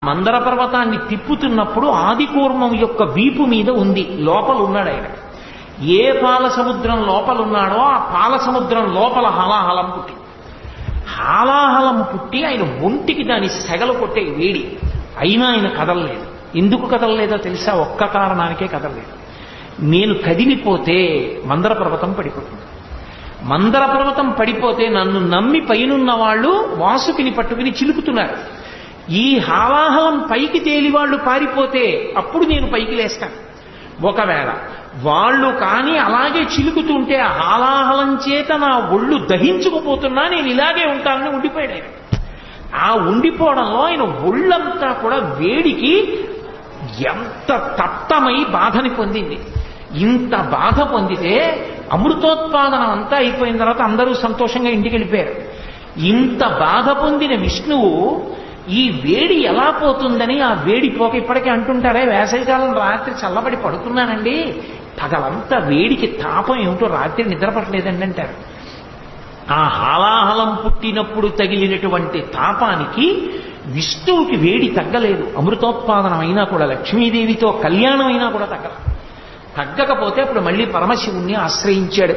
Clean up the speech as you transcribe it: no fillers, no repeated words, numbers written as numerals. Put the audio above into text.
మందర పర్వతాన్ని తిప్పుతున్నప్పుడు ఆదికూర్మం యొక్క వీపు మీద ఉంది, లోపల ఉన్నాడు ఆయన. ఏ పాల సముద్రం లోపల ఉన్నాడో ఆ పాల సముద్రం లోపల హాలాహలం పుట్టి, హాలాహలం పుట్టి ఆయన ఒంటికి దాని సెగలు కొట్టే వేడి. అయినా ఆయన కదలలేదు. ఎందుకు కదలలేదో తెలుసా? ఒక్క కారణానికే కదలలేదు. నేను కదిలిపోతే మందర పర్వతం పడిపోతుంది. మందర పర్వతం పడిపోతే నన్ను నమ్మి పైనున్న వాళ్ళు వాసుకిని పట్టుకుని చిలుకుతున్నారు. ఈ హాలాహలం పైకి తేలి వాళ్ళు పారిపోతే అప్పుడు నేను పైకి లేస్తాను. ఒకవేళ వాళ్ళు కానీ అలాగే చిలుకుతుంటే హాలాహలం చేత నా ఒళ్ళు దహించుకుపోతున్నా నేను ఇలాగే ఉంటానని ఉండిపోయాడు ఆయన. ఆ ఉండిపోవడంలో ఆయన ఒళ్ళంతా కూడా వేడికి ఎంత తప్తమై బాధని పొందింది. ఇంత బాధ పొందితే అమృతోత్పాదనం అంతా అయిపోయిన తర్వాత అందరూ సంతోషంగా ఇంటికి వెళ్ళిపోయారు. ఇంత బాధ పొందిన విష్ణువు ఈ వేడి ఎలా పోతుందని ఆ వేడి పోక ఇప్పటికీ అంటుంటారే, వేసవికాలం రాత్రి చల్లబడి పడుతున్నానండి, పగలంతా వేడికి తాపం ఏమిటో రాత్రి నిద్రపట్టలేదండి అంటారు. ఆ హాలాహలం పుట్టినప్పుడు తగిలినటువంటి తాపానికి విష్ణువుకి వేడి తగ్గలేదు. అమృతోత్పాదనం అయినా కూడా, లక్ష్మీదేవితో కళ్యాణం అయినా కూడా తగ్గకపోతే అప్పుడు మళ్ళీ పరమశివుణ్ణి ఆశ్రయించాడు.